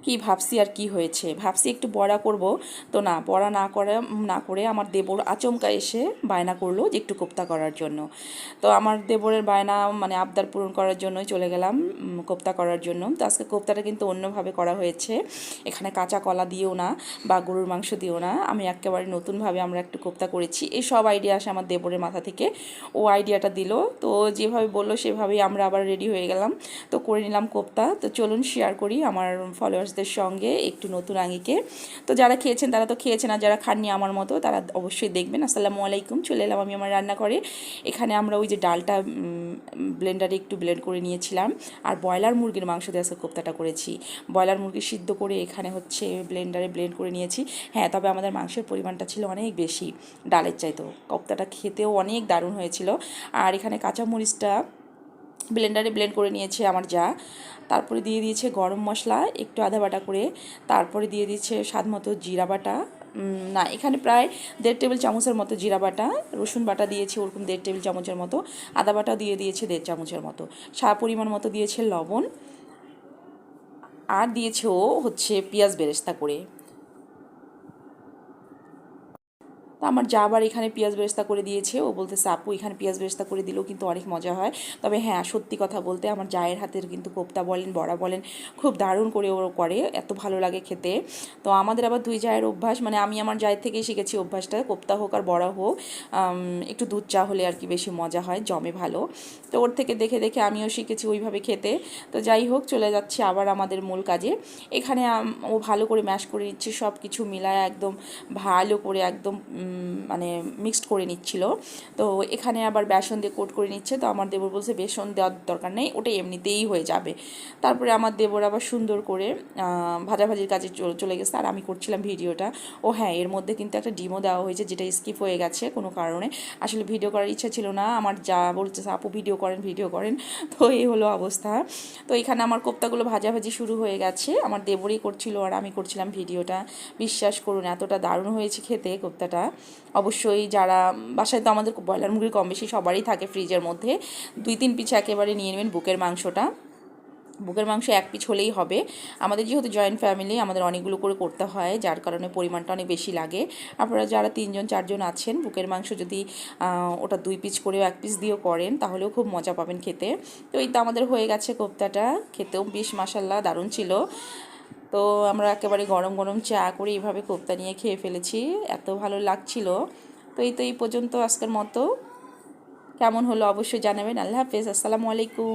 কি ভাবছি আর কি হয়েছে, ভাবছি একটু বড়া করব, তো না বড়া না করে আমার দেবর আচমকা এসে বায়না করলো যে একটু কোপ্তা করার জন্য। তো আমার দেবরের বায়না মানে আবদার পূরণ করার জন্যই চলে গেলাম কোপ্তা করার জন্য। তো আজকে কোপ্তাটা কিন্তু অন্যভাবে করা হয়েছে, এখানে কাঁচা কলা দিয়েও না বা গরুর মাংস দিয়েও না, আমি একেবারে নতুনভাবে আমরা একটু কোপ্তা করেছি। এই সব আইডিয়া আসে আমার দেবরের মাথা থেকে, ও আইডিয়াটা দিল, তো যেভাবে বললো সেভাবেই আমরা আবার রেডি হয়ে গেলাম, তো করে নিলাম কোপ্তা। তো চলুন শেয়ার করি আমার ফলোয়ার্সদের সঙ্গে একটু নতুন আঙ্গিকে। তো যারা খেয়েছেন তারা তো খেয়েছেন, আর যারা খাননি আমার মতো তারা অবশ্যই দেখবেন। আসসালামু আলাইকুম, চলে এলাম আমি আমার রান্না করে। এখানে আমরা ওই যে ডালটা ব্লেন্ডারে একটু ব্লেন্ড করে নিয়েছিলাম, আর ব্রয়লার মুরগির মাংস দিয়ে আজকে কোপ্তাটা করেছি। ব্রয়লার মুরগি সিদ্ধ করে এখানে হচ্ছে ব্লেন্ডারে ব্লেন্ড করে নিয়েছি। হ্যাঁ, তবে আমাদের মাংসের পরিমাণটা ছিল অনেক বেশি ডালের চাইতেও, কোপ্তাটা খেতেও অনেক দারুণ হয়েছিল। আর এখানে কাঁচামরিচটা ব্লেন্ডারে ব্লেন্ড করে নিয়েছে আমার যা। তারপরে দিয়ে দিয়েছে গরম মশলা একটু আধা বাটা করে, তারপরে দিয়ে দিচ্ছে স্বাদ মতো জিরা বাটা, না এখানে প্রায় 1.5 টেবিল চামচের মতো জিরা বাটা, রসুন বাটা দিয়েছি ওরকম 1.5 টেবিল চামচের মতো, আদা বাটা দিয়ে দিয়েছে 1.5 চামচের মতো, পরিমাণ মতো দিয়েছে লবণ, আর দিয়েছে ও হচ্ছে পেঁয়াজ বেরেস্তা করে। তো আমার যা আবার এখানে পেঁয়াজ বেরেস্তা করে দিয়েছে, ও বলতেছে আপু এখানে পেঁয়াজ বেরেস্তা করে দিলেও কিন্তু অনেক মজা হয়। তবে হ্যাঁ, সত্যি কথা বলতে আমার জায়ের হাতের কিন্তু কোপ্তা বলেন বড়া বলেন খুব দারুণ করে ও করে, এত ভালো লাগে খেতে। তো আমাদের আবার দুই জায়ের অভ্যাস, মানে আমি আমার জায়ের থেকেই শিখেছি অভ্যাসটা, কোপ্তা হোক আর বড়া হোক একটু দুধ চা হলে আর কি বেশি মজা হয়, জমে ভালো। তো ওর থেকে দেখে দেখে আমিও শিখেছি ওইভাবে খেতে। তো যাই হোক, চলে যাচ্ছে আবার আমাদের মূল কাজে। এখানে ও ভালো করে ম্যাশ করে নিচ্ছে, সব কিছু মিলায় একদম ভালো করে একদম মানে মিক্সড করে নিচ্ছিল। তো এখানে আবার বেসন দিয়ে কোট করে নিচ্ছে, তো আমার দেবর বলছে বেসন দেওয়ার দরকার নেই, ওটা এমনিতেই হয়ে যাবে। তারপরে আমার দেবর আবার সুন্দর করে ভাজাভাজির কাজে চলে গেছে, আর আমি করছিলাম ভিডিওটা। ও হ্যাঁ, এর মধ্যে কিন্তু একটা ডিমও দেওয়া হয়েছে, যেটা স্কিপ হয়ে গেছে কোনো কারণে, আসলে ভিডিও করার ইচ্ছা ছিল না আমার, যা বলছে আপু ভিডিও করেন ভিডিও করেন। তো এই হলো অবস্থা। তো এখানে আমার কোপ্তাগুলো ভাজাভাজি শুরু হয়ে গেছে, আমার দেবরই করছিল আর আমি করছিলাম ভিডিওটা। বিশ্বাস করুন এতটা দারুণ হয়েছে খেতে কোপ্তাটা। অবশ্যই যারা বাসায়, তো আমাদের ব্রয়লার মুরগি কম বেশি সবারই থাকে ফ্রিজের মধ্যে, 2-3 পিস একেবারে নিয়ে নেবেন বুকের মাংসটা। বুকের মাংস 1 পিস হলেই হবে। আমাদের যেহেতু জয়েন্ট ফ্যামিলি, আমাদের অনেকগুলো করে করতে হয়, যার কারণে পরিমাণটা অনেক বেশি লাগে। আপনারা যারা 3-4 জন আছেন, বুকের মাংস যদি ওটা 2 পিস করেও 1 পিস দিয়েও করেন তাহলেও খুব মজা পাবেন খেতে। তো এই তো আমাদের হয়ে গেছে কোপ্তাটা, খেতেও বেশ মাশাল্লাহ দারুণ ছিল। তো আমরা একেবারে গরম গরম চা করে এইভাবে কোপ্তা নিয়ে খেয়ে ফেলেছি, এত ভালো লাগছিল। তো এই পর্যন্ত আজকের মতো, কেমন হলো অবশ্যই জানাবেন। আল্লাহ হাফেজ, আসসালামু আলাইকুম।